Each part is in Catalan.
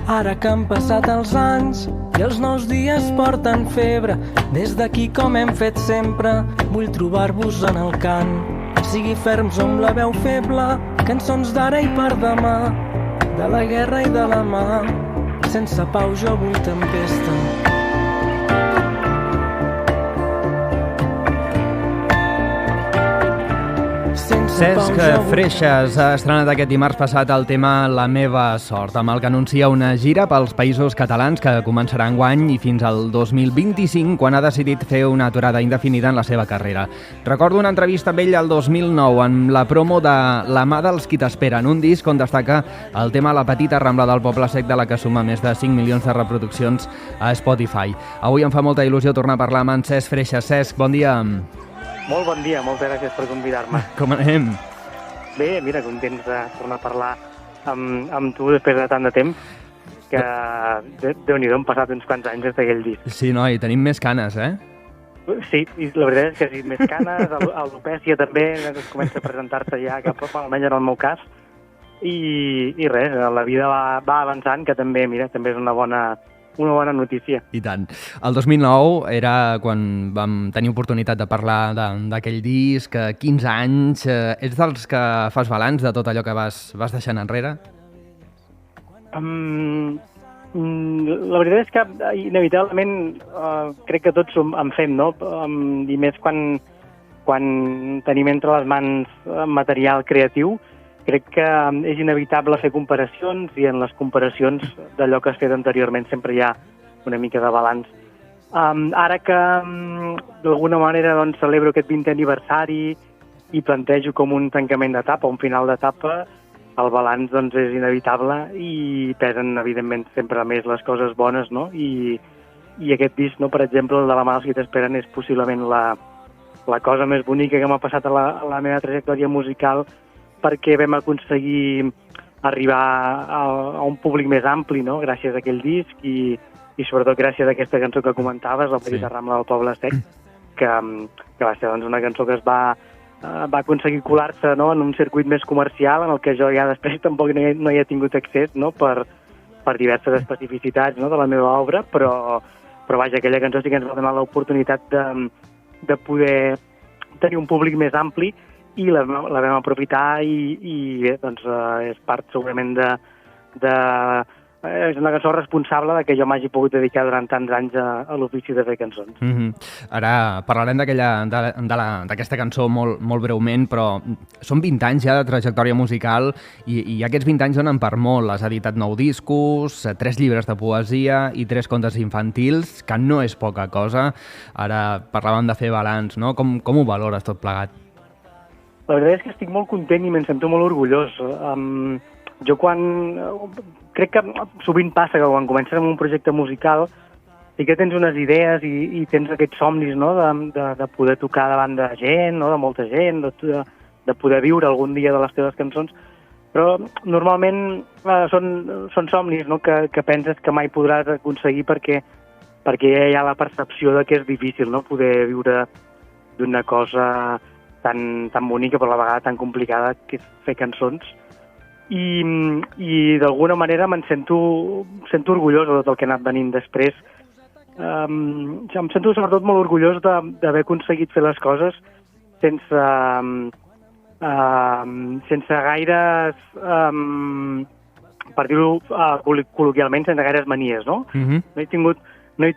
Ara que han passat els anys i els nous dies porten febre, des d'aquí com hem fet sempre, vull trobar-vos en el cant. Sigui ferms amb la veu feble, cançons d'ara i per demà, de la guerra i de la mà, sense pau jo vull tempesta. Cesc Freixas ha estrenat aquest dimarts passat el tema La meva sort, amb el que anuncia una gira pels països catalans que començarà enguany i fins al 2025, quan ha decidit fer una aturada indefinida en la seva carrera. Recordo una entrevista amb ell el 2009 amb la promo de La mà dels qui t'esperen, un disc on destaca el tema La petita rambla del Poble Sec, de la que suma més de 5 milions de reproduccions a Spotify. Avui em fa molta il·lusió tornar a parlar amb en Cesc Freixas. Cesc, bon dia. Molt bon dia, moltes gràcies per convidar-me. Com anem? Bé, mira, contents de tornar a parlar amb tu després de tant de temps, que Déu-n'hi-do, han passat uns quants anys des d'aquell disc. Sí, noi, tenim més canes, eh? Sí, i la veritat és que sí, més canes, l'alopècia també, es comença a presentar-se ja, almenys en el meu cas, i res, la vida va avançant, que també, mira, també és una bona notícia. I tant. El 2009 era quan vam tenir oportunitat de parlar d'aquell disc, 15 anys. Ets dels que fas balanç de tot allò que vas deixant enrere? La veritat és que inevitablement crec que tots en fem, no? I més quan tenim entre les mans material creatiu, crec que és inevitable fer comparacions, i en les comparacions d'allò que has fet anteriorment sempre hi ha una mica de balanç. Ara que d'alguna manera doncs, celebro aquest 20è aniversari i plantejo com un tancament d'etapa, un final d'etapa, el balanç doncs, és inevitable i pesen evidentment sempre més les coses bones, no? I aquest disc, no, per exemple, el de La mà dels qui t'esperen, és possiblement la cosa més bonica que m'ha passat a la meva trajectòria musical, perquè vam aconseguir arribar a un públic més ampli, no?, gràcies a aquell disc i sobretot gràcies a aquesta cançó que comentaves, La petita rambla del Poble Sec, que va ser doncs, una cançó que va aconseguir colar-se, no?, en un circuit més comercial, en el que jo ja després tampoc no hi he tingut accés, no?, per diverses especificitats, no?, de la meva obra, però vaja, aquella cançó sí que ens va donar l'oportunitat de poder tenir un públic més ampli, i la vam aprofitar i bé, doncs és part segurament és una cançó responsable de que jo m'hagi pogut dedicar durant tants anys a l'ofici de fer cançons. Ara parlarem d'aquesta cançó molt breument, però són 20 anys ja de trajectòria musical i aquests 20 anys donen per molt. Has editat 9 discos, 3 llibres de poesia i 3 contes infantils, que no és poca cosa. Ara parlàvem de fer balanç, no? Com ho valores tot plegat? La veritat és que estic molt content i me'n sento molt orgullós. Jo crec que sovint passa que quan comences amb un projecte musical sí que tens unes idees i tens aquests somnis, no?, de poder tocar davant de gent, no?, de molta gent, de poder viure algun dia de les teves cançons, però normalment són somnis, no?, que penses que mai podràs aconseguir perquè ja hi ha la percepció de que és difícil, no?, poder viure d'una cosa tan bonica, però a la vegada tan complicada, que és fer cançons. I d'alguna manera em sento orgullós de tot el que ha anat venint després. Em sento sobretot molt orgullós d'haver aconseguit fer les coses sense gaires, per dir-ho col·loquialment, sense gaires manies, no? No he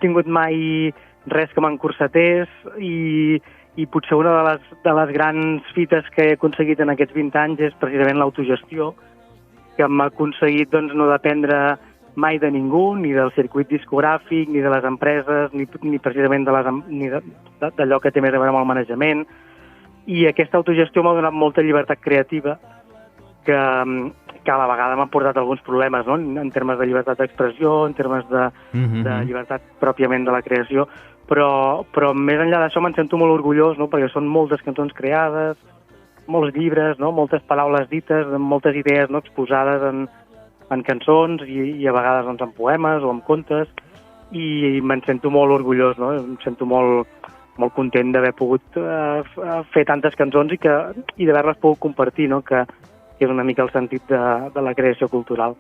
tingut mai res que m'encursetés i potser una de les grans fites que he aconseguit en aquests 20 anys és precisament l'autogestió, que m'ha aconseguit doncs, no dependre mai de ningú, ni del circuit discogràfic, ni de les empreses, ni precisament d'allò que té més a veure amb el manejament. I aquesta autogestió m'ha donat molta llibertat creativa, que a la vegada m'ha portat alguns problemes, no?, en termes de llibertat d'expressió, en termes de llibertat pròpiament de la creació, però més enllà d'això me'n sento molt orgullós, no?, perquè són moltes cançons creades, molts llibres, no?, moltes paraules dites, moltes idees, no?, exposades en cançons i a vegades doncs, en poemes o en contes, i me'n sento molt orgullós, no?, em sento molt content d'haver pogut fer tantes cançons i d'haver-les pogut compartir, no?, que és una mica el sentit de la creació cultural.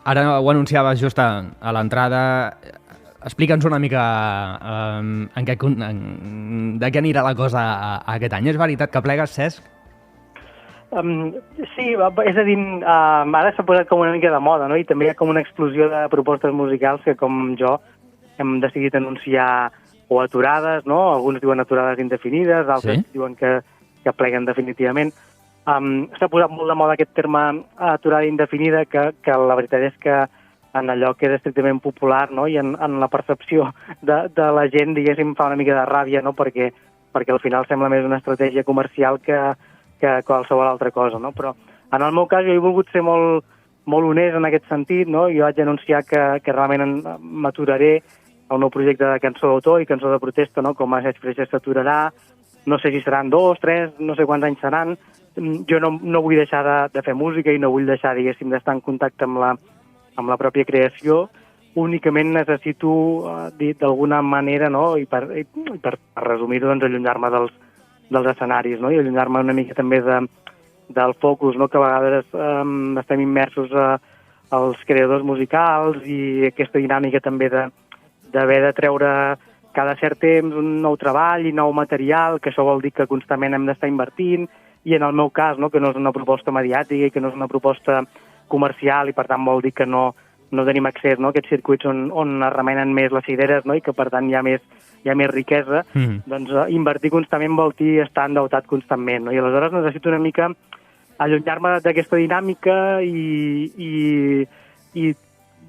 Ara ho anunciaves just a l'entrada. Explica'ns una mica de què anirà la cosa aquest any. És veritat que plegues, Cesc? Sí, és a dir, ara s'ha posat com una mica de moda, no? I també hi ha com una explosió de propostes musicals que, com jo, hem decidit anunciar o aturades, no? Alguns diuen aturades indefinides, altres diuen que pleguen definitivament. S'ha posat molt de moda aquest terme aturada indefinida, que la veritat és que en allò que és estrictament popular, no? I en la percepció de la gent, diguéssim, fa una mica de ràbia, no? Perquè al final sembla més una estratègia comercial que qualsevol altra cosa, no? Però en el meu cas jo he volgut ser molt honest en aquest sentit, no? Jo vaig anunciar que realment m'aturaré el meu projecte de cançó d'autor i cançó de protesta, no? Com a Assaig Freixes s'aturarà, no sé si seran 2, 3, no sé quants anys seran. Jo no vull deixar de fer música i no vull deixar, diguéssim, d'estar en contacte amb la pròpia creació. Únicament necessito, d'alguna manera, no? I per resumir-ho, doncs, allunyar-me dels escenaris, no? I allunyar-me una mica també del focus, no? Que a vegades estem immersos als creadors musicals i aquesta dinàmica també d'haver de treure cada cert temps un nou treball i nou material, que això vol dir que constantment hem d'estar invertint, i en el meu cas, no? Que no és una proposta mediàtica i que no és una proposta comercial i per tant vol dir que no tenim accés, no? A aquests circuits on es remenen més les cireres, no? I que per tant hi ha més riquesa, doncs invertir constantment vol dir estar endeutat constantment, no? I aleshores necessito una mica allunyar-me d'aquesta dinàmica i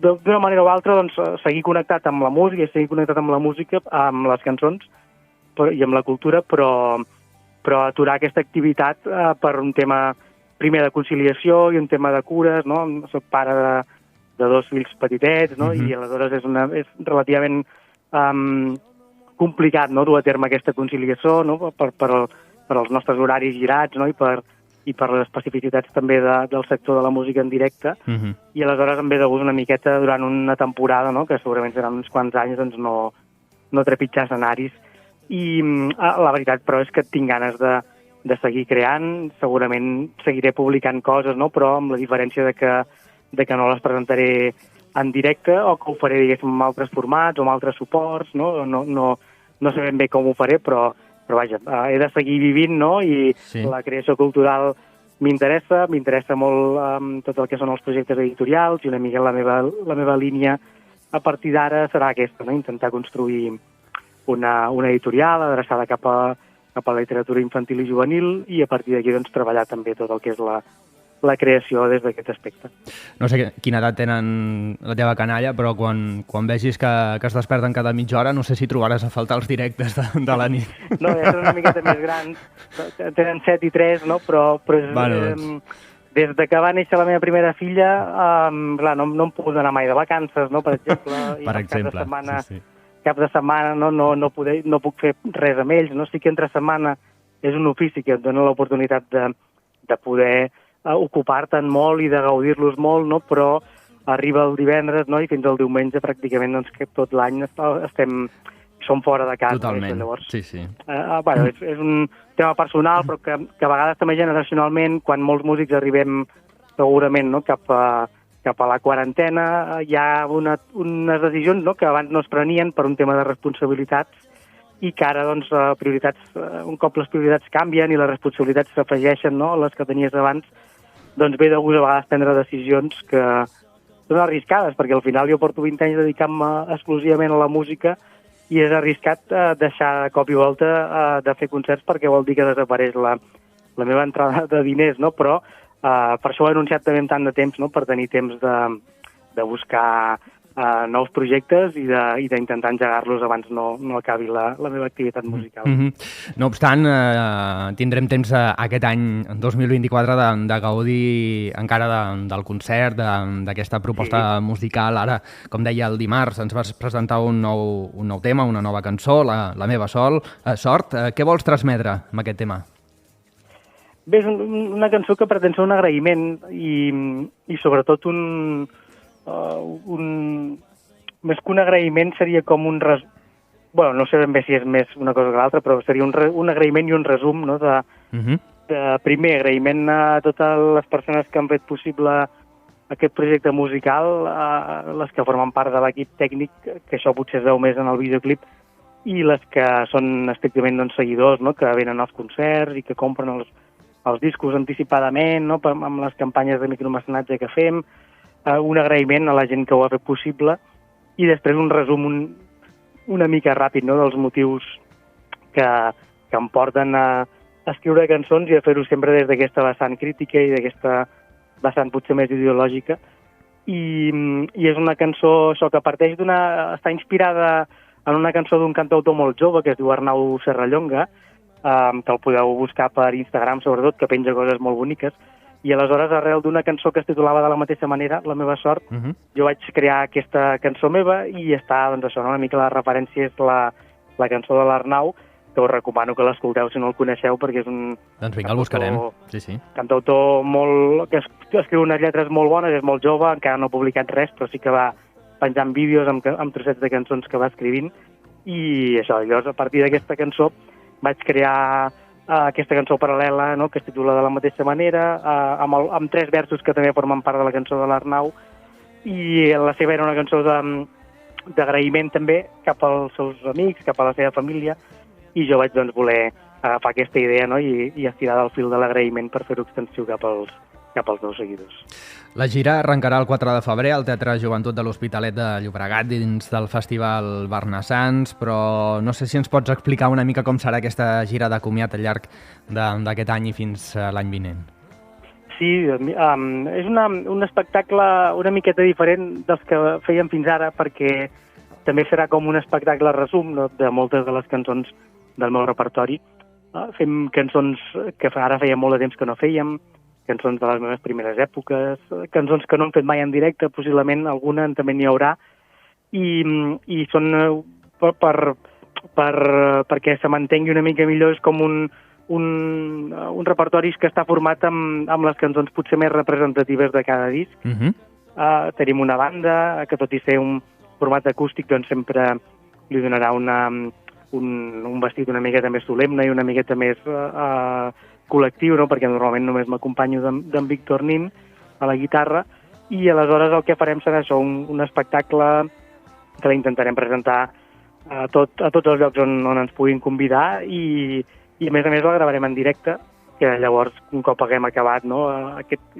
d'una manera o altra doncs, seguir connectat amb la música, amb les cançons i amb la cultura, però aturar aquesta activitat per un tema primer de conciliació i un tema de cures, no? Soc pare de 2 fills petitets, no? I aleshores és relativament complicat, no? Dur a terme aquesta conciliació, no? Per als nostres horaris girats, no? I per les especificitats també del sector de la música en directe, i aleshores em ve de gust una miqueta durant una temporada, no? Que segurament seran uns quants anys, doncs no trepitjar escenaris. I la veritat, però, és que tinc ganes de seguir creant, segurament seguiré publicant coses, no? Però amb la diferència de que no les presentaré en directe o que ho faré, diguéssim, amb altres formats o amb altres suports, no? No sé ben bé com ho faré, però vaja, he de seguir vivint, no? I la creació cultural m'interessa molt tot el que són els projectes editorials i una mica la meva línia a partir d'ara serà aquesta, no? Intentar construir una editorial adreçada cap a la literatura infantil i juvenil i a partir d'aquí doncs, treballar també tot el que és la creació des d'aquest aspecte. No sé quina edat tenen la teva canalla, però quan vegis que es desperten cada mitja hora, no sé si trobaràs a faltar els directes de la nit. No, ja són una miqueta més grans, tenen 7 i 3, no? Però des de que va néixer la meva primera filla, clar, no em puc anar mai de vacances, no? Per exemple, cap de setmana no puc fer res amb ells, no? Sí que entre setmana és un ofici que et dona l'oportunitat de poder ocupar-te'n molt i de gaudir-los molt, no? Però arriba el divendres, no? I fins al diumenge pràcticament doncs, que tot l'any som fora de casa. Totalment, llavors, sí. Bueno, és un tema personal, però que a vegades també generacionalment, quan molts músics arribem segurament, no? cap a la quarantena, hi ha unes decisions, no? Que abans no es prenien per un tema de responsabilitats i que ara, doncs, un cop les prioritats canvien i les responsabilitats s'afegeixen, no? Les que tenies abans, doncs ve de gust a vegades prendre decisions que són arriscades, perquè al final jo porto 20 anys dedicant-me exclusivament a la música i és arriscat deixar de cop i volta de fer concerts perquè vol dir que desapareix la meva entrada de diners, no? Però per això ho he anunciat també amb tant de temps, no? Per tenir temps de buscar nous projectes i d'intentar engegar-los abans no acabi la meva activitat musical. No obstant, tindrem temps aquest any 2024 de gaudir encara del concert, d'aquesta proposta musical. Ara, com deia el dimarts, ens vas presentar un nou tema, una nova cançó, La meva sort. Què vols transmetre amb aquest tema? Bé, és una cançó que pretén ser un agraïment i sobretot més que un agraïment seria com un no sé ben bé si és més una cosa que l'altra, però seria un agraïment i un resum, no? primer, agraïment a totes les persones que han fet possible aquest projecte musical, les que formen part de l'equip tècnic, que això potser es veu més en el videoclip, i les que són estrictament seguidors, no? Que venen als concerts i que compren els discos anticipadament, no? Amb les campanyes de micromecenatge que fem, un agraïment a la gent que ho ha fet possible, i després un resum una mica ràpid, no? Dels motius que em porten a escriure cançons i a fer-ho sempre des d'aquesta vessant crítica i d'aquesta vessant potser més ideològica. I és una cançó, això, que parteix està inspirada en una cançó d'un cantautor molt jove que es diu Arnau Serrallonga, que el podeu buscar per Instagram, sobretot, que penja coses molt boniques. I aleshores, arrel d'una cançó que es titulava de la mateixa manera, La meva sort, jo vaig crear aquesta cançó meva i està, doncs això, una mica la referència és la cançó de l'Arnau, que us recomano que l'escolteu si no el coneixeu, perquè és un... Doncs vinga, el buscarem. Sí. Cantautor que escriu unes lletres molt bones, és molt jove, encara no ha publicat res, però sí que va penjant vídeos amb trossets de cançons que va escrivint, i això, llavors a partir d'aquesta cançó vaig crear aquesta cançó paral·lela, no?, que es titula de la mateixa manera, amb 3 versos que també formen part de la cançó de l'Arnau, i la seva era una cançó d'agraïment també cap als seus amics, cap a la seva família, i jo vaig voler agafar aquesta idea, no?, i estirar del fil de l'agraïment per fer-ho extensiu cap als meus seguidors. La gira arrencarà el 4 de febrer al Teatre Joventut de l'Hospitalet de Llobregat dins del Festival Barnassans, però no sé si ens pots explicar una mica com serà aquesta gira de comiat al llarg d'aquest any i fins l'any vinent. Sí, és un espectacle una miqueta diferent dels que fèiem fins ara, perquè també serà com un espectacle resum, no?, de moltes de les cançons del meu repertori. Fem cançons que ara feia molt de temps que no fèiem, cançons de les meves primeres èpoques, cançons que no hem fet mai en directe, possiblement alguna també n'hi haurà, i són perquè se mantengui una mica millor, és com un repertori que està format amb les cançons potser més representatives de cada disc. Tenim una banda que, tot i ser un format acústic, doncs sempre li donarà un vestit una miqueta més solemne i una miqueta més col·lectiu, no?, perquè normalment només m'acompanyo d'en Víctor Nin a la guitarra, i aleshores el que farem serà això, un espectacle que l'intentarem presentar a tots els llocs on ens puguin convidar, i a més el gravarem en directe, que llavors, un cop haguem acabat, no?,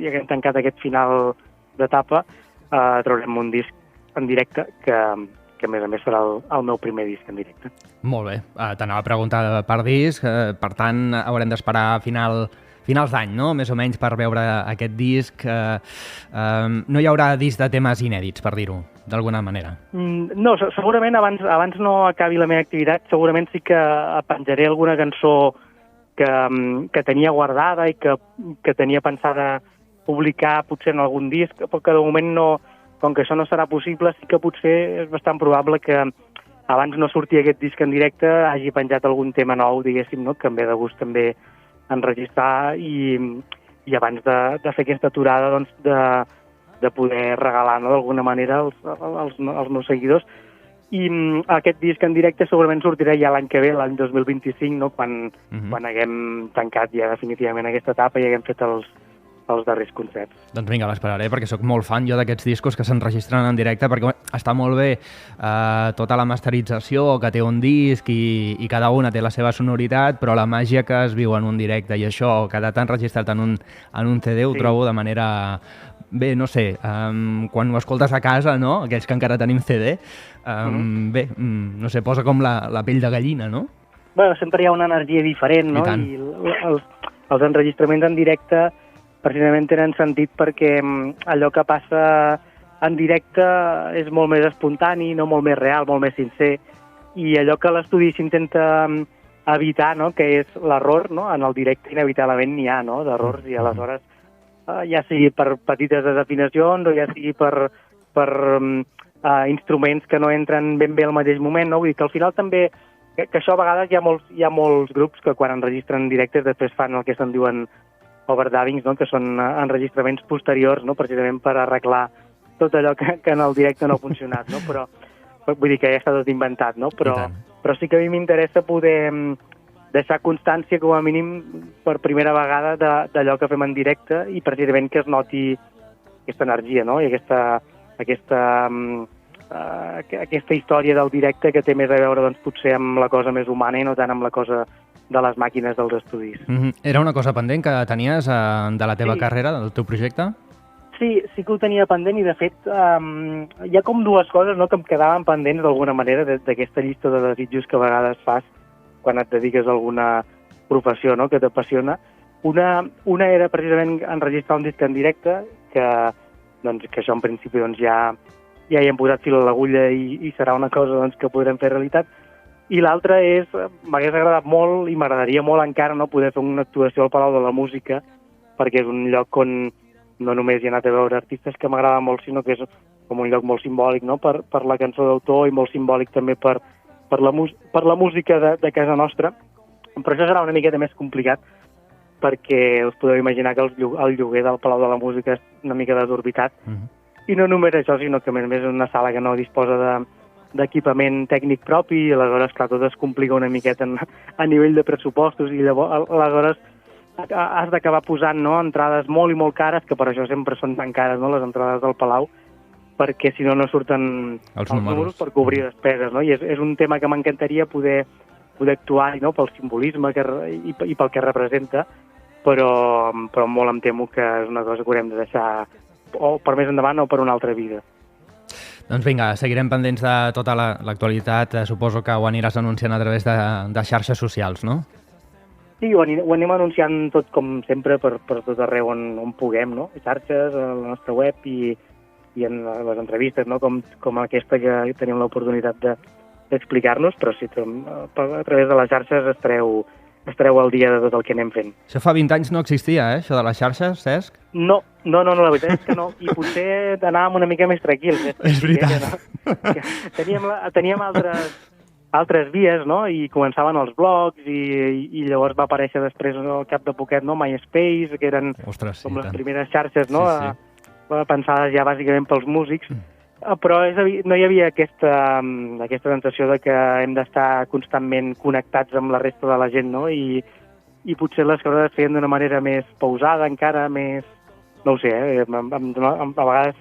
i haguem tancat aquest final d'etapa, traurem un disc en directe que a més serà el meu primer disc en directe. Molt bé. T'anava a preguntar per disc, per tant haurem d'esperar finals d'any, no?, més o menys, per veure aquest disc. No hi haurà disc de temes inèdits, per dir-ho d'alguna manera? No, segurament abans no acabi la meva activitat, segurament sí que penjaré alguna cançó que tenia guardada i que tenia pensada publicar potser en algun disc, però que de moment no, com que això no serà possible, sí que potser és bastant probable que abans no sortir aquest disc en directe hagi penjat algun tema nou, diguéssim, no?, que em ve de gust també enregistrar, i abans de fer aquesta aturada, doncs, de poder regalar, no?, d'alguna manera als meus seguidors. I aquest disc en directe segurament sortirà ja l'any que ve, l'any 2025, no?, quan haguem tancat ja definitivament aquesta etapa i haguem fet els darrers concerts. Doncs vinga, l'esperaré, perquè sóc molt fan jo d'aquests discos que s'enregistren en directe, perquè està molt bé tota la masterització que té un disc i cada una té la seva sonoritat, però la màgia que es viu en un directe i això quedat enregistrat en un CD ho trobo de manera... Bé, no sé, quan ho escoltes a casa, no?, aquells que encara tenim CD, bé, no sé, posa com la pell de gallina, no? Bueno, sempre hi ha una energia diferent, no? I els enregistraments en directe precisament tenen sentit perquè allò que passa en directe és molt més espontani, no?, molt més real, molt més sincer, i allò que l'estudi s'intenta evitar, no?, que és l'error, no?, en el directe inevitablement n'hi ha, no?, d'errors, i aleshores ja sigui per petites desafinacions o ja sigui per instruments que no entren ben bé al mateix moment, no? Vull dir que al final també, que això a vegades hi ha molts grups que quan enregistren directes després fan el que se'n diuen overdubbings, no?, que són enregistraments posteriors, no?, precisament per arreglar tot allò que en el directe no ha funcionat, no? Però vull dir que ja està tot inventat, no? Però sí que a mi m'interessa poder deixar constància, com a mínim, per primera vegada d'allò que fem en directe i precisament que es noti aquesta energia, no? I aquesta història del directe que té més a veure, doncs, potser amb la cosa més humana i no tant amb la cosa de les màquines dels estudis. Era una cosa pendent que tenies de la teva carrera, del teu projecte? Sí que ho tenia pendent i, de fet, hi ha com dues coses, no?, que em quedaven pendents d'alguna manera d'aquesta llista de desitjos que a vegades fas quan et dediques a alguna professió, no?, que t'apassiona. Una era precisament enregistrar un disc en directe, que això en principi doncs, ja hi hem posat fil a l'agulla i serà una cosa doncs, que podrem fer realitat. I l'altra és, m'hagués agradat molt i m'agradaria molt encara, no?, poder fer una actuació al Palau de la Música, perquè és un lloc on no només hi he anat a veure artistes que m'agrada molt, sinó que és com un lloc molt simbòlic, no?, per la cançó d'autor i molt simbòlic també per la música de casa nostra. Però això serà una miqueta més complicat, perquè us podeu imaginar que el lloguer del Palau de la Música és una mica desorbitat. I no només això, sinó que a més és una sala que no disposa d'equipament tècnic propi, i aleshores, clar, tot es complica una miqueta a nivell de pressupostos, i llavors aleshores has d'acabar posant, no?, entrades molt i molt cares, que per això sempre són tan cares, no?, les entrades del Palau, perquè si no surten els números per cobrir despeses, no? I és un tema que m'encantaria poder actuar, no?, pel simbolisme i pel que representa, però molt em temo que és una cosa que haurem de deixar o per més endavant o per una altra vida. Doncs vinga, seguirem pendents de tota l'actualitat. Suposo que ho aniràs anunciant a través de xarxes socials, no? Sí, ho anem anunciant tot com sempre per tot arreu on puguem, no? A xarxes, a la nostra web i en les entrevistes, no?, com aquesta que tenim l'oportunitat d'explicar-nos, però sí, a través de les xarxes estareu al dia de tot el que anem fent. Això fa 20 anys no existia, això de les xarxes, Cesc? No, la veritat és que no. I potser anàvem una mica més tranquils. És veritat. Teníem altres vies, no?, i començaven els blogs i llavors va aparèixer després, al cap de poquet, no?, MySpace, que eren com les primeres xarxes, no?, pensades ja bàsicament pels músics. Però no hi havia aquesta sensació de que hem d'estar constantment connectats amb la resta de la gent, no? I potser les coses es feien d'una manera més pausada, encara més... No ho sé, a vegades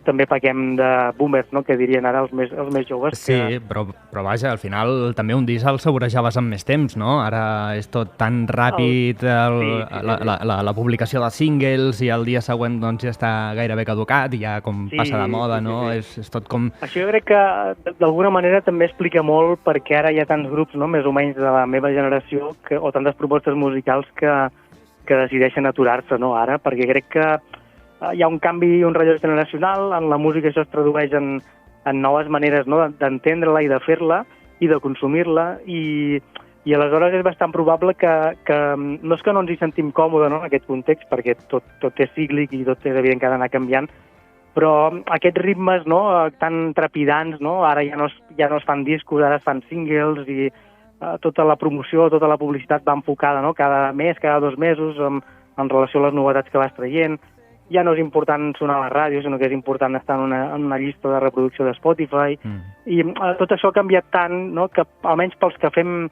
també pequem de boomers, no?, que dirien ara els més joves. Sí, però vaja, al final també un disc el saborejaves amb més temps, no? Ara és tot tan ràpid, la publicació de singles, i el dia següent doncs ja està gairebé caducat i ja com passa de moda, no? És tot com... Això jo crec que d'alguna manera també explica molt perquè ara hi ha tants grups, no?, més o menys de la meva generació, o tantes propostes musicals que decideixen aturar-se, no?, ara, perquè crec que hi ha un canvi, un relleu generacional, en la música això es tradueix en noves maneres, no?, d'entendre-la i de fer-la i de consumir-la, i aleshores és bastant probable que no és que no ens hi sentim còmode, no?, en aquest context, perquè tot és cíclic i tot és evident que ha d'anar canviant, però aquests ritmes, no?, tan trepidants, no?, ara ja no es fan discos, ara es fan singles, i tota la promoció, tota la publicitat va enfocada, no?, cada mes, cada 2 mesos, en relació a les novetats que vas traient. Ja no és important sonar a la ràdio, sinó que és important estar en una llista de reproducció de Spotify. I tot això ha canviat tant, no?, que almenys pels que fem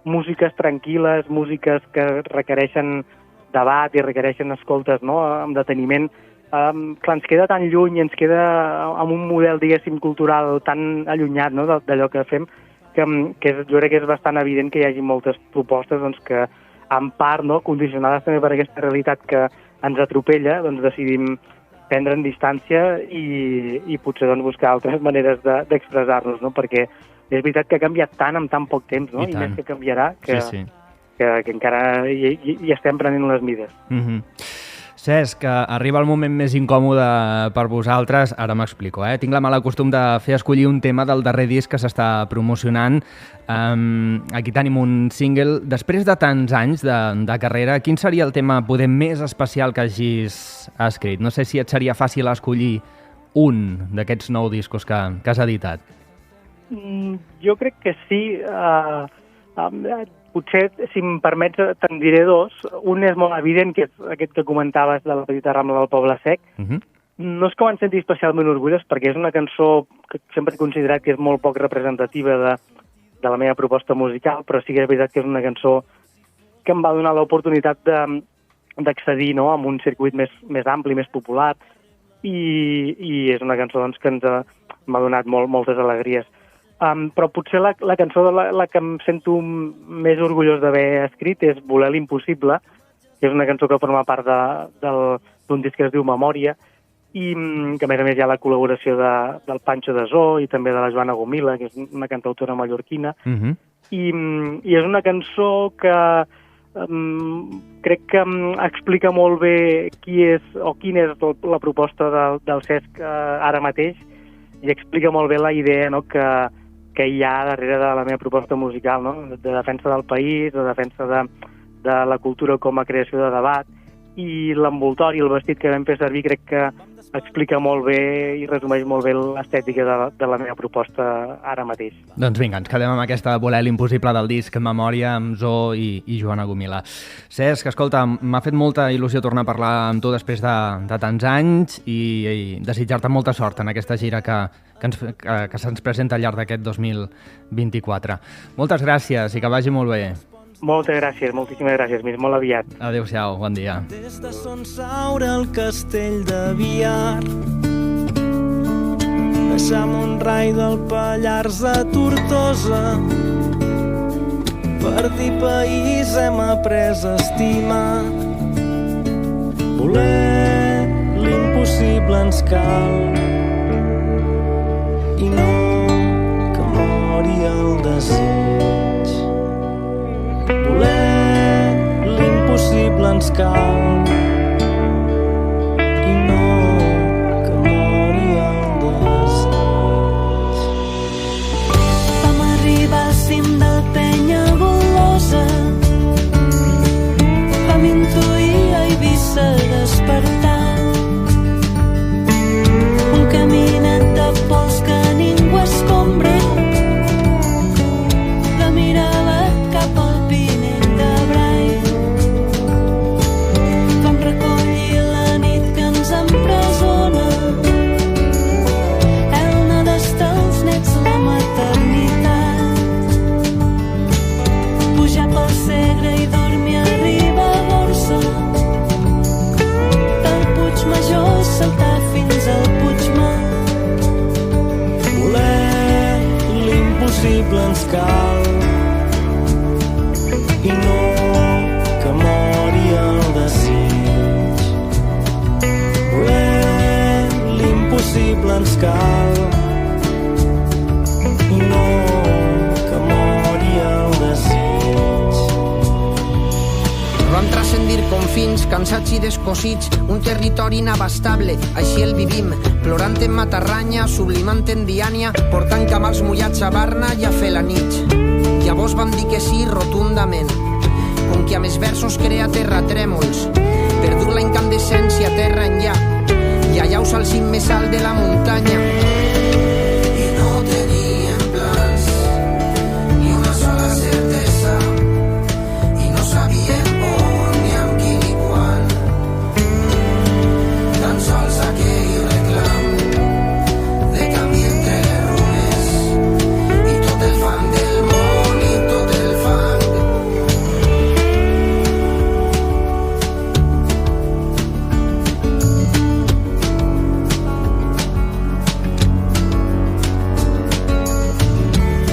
músiques tranquil·les, músiques que requereixen debat i requereixen escoltes, no?, amb deteniment, clar, ens queda tan lluny, ens queda amb un model, diguéssim, cultural tan allunyat, no?, d'allò que fem, que jo crec que és bastant evident que hi hagi moltes propostes, doncs, que en part, no?, condicionades també per aquesta realitat que ens atropella, doncs decidim prendre'n distància i potser doncs, buscar altres maneres d'expressar-nos, no? Perquè és veritat que ha canviat tant en tan poc temps, no? I més que canviarà, que encara hi estem prenent les mides. Cesc, arriba el moment més incòmode per vosaltres. Ara m'explico, Tinc la mala costum de fer escollir un tema del darrer disc que s'està promocionant. Aquí tenim un single. Després de tants anys de carrera, quin seria el tema poder més especial que hagis escrit? No sé si et seria fàcil escollir un d'aquests 9 discos que has editat. Jo crec que sí. Potser, si em permets, te'n diré 2. Un és molt evident, que és aquest que comentaves de la petita Rambla del Poble Sec. No és que m'en senti especialment orgullós, perquè és una cançó que sempre he considerat que és molt poc representativa la meva proposta musical, però sí que és veritat que és una cançó que em va donar l'oportunitat d'accedir, no?, a un circuit més ampli, més popular, i és una cançó doncs, que m'ha donat moltes alegries. Però potser la cançó de la que em sento més orgullós d'haver escrit és Voler l'impossible, que és una cançó que forma part d'un disc que es diu Memòria, i que a més hi ha la col·laboració del Pancho de Zoo i també de la Joana Gomila, que és una cantautora mallorquina. I és una cançó que crec que explica molt bé quina és la proposta del Cesc ara mateix, i explica molt bé la idea, no?, que hi ha darrere de la meva proposta musical, no?, de defensa del país, de defensa de la cultura com a creació de debat, i l'envoltori, el vestit que vam fer servir, crec que explica molt bé i resumeix molt bé l'estètica de la meva proposta ara mateix. Doncs vinga, ens quedem amb aquesta Voler l'impossible del disc Memòria, amb Zoo i Joana Gomila. Cesc, escolta, m'ha fet molta il·lusió tornar a parlar amb tu després de tants anys i desitjar-te molta sort en aquesta gira que se'ns presenta al llarg d'aquest 2024. Moltes gràcies i que vagi molt bé. Moltes gràcies, moltíssimes gràcies, fins molt aviat. Adéu-siau, bon dia. Des de Son Saura al castell de Biar, de Montrai del Pallars a Tortosa, per dir país hem après a estimar. Voler l'impossible ens cal, i no que mori el desig. Voler l'impossible ens cal, i no que mori el desig. Vam arribar al cim del Penyagolosa, vam intuir a Eivissa despertar, un caminet de pols que ningú escombra, la mirava cap al Pinell de Brai. Vam recollir la nit que ens empresona, Elna d'estels nets la maternitat, pujar pel Segre i dormir a Ribagorça, del Puigmajor saltar fins al Puigmal. Voler l'impossible ens cal, i no que mori el desig. Voler l'impossible ens cal, i no que mori el desig. Vam transcendir confins, cansats i descosits, un territori inabastable, així el vivim, plorant en Matarranya, sublimant en Diània, portant camals mullats a Barna i a fer la nit. Llavors vam dir que sí rotundament, com qui a més versos crea terratrèmols, perdut la incandescència terra enllà, i allà us al cim més alt de la muntanya. I no teníem plans, ni una sola certesa, i no sabíem on, ni amb qui ni quan, tan sols aquell reclam de canvi entre les runes, i tot el fang del món i tot el fang.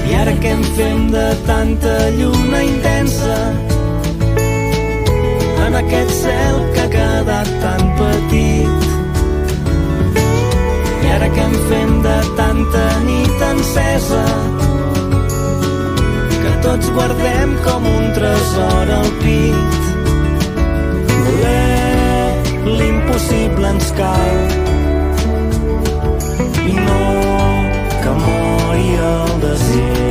I ara què en fem de tanta lluna intensa en aquest cel que ha quedat tan petit? I ara què en fem de tanta nit encesa que tots guardem com un tresor al pit? Voler l'impossible ens cal, i no que mori el desig.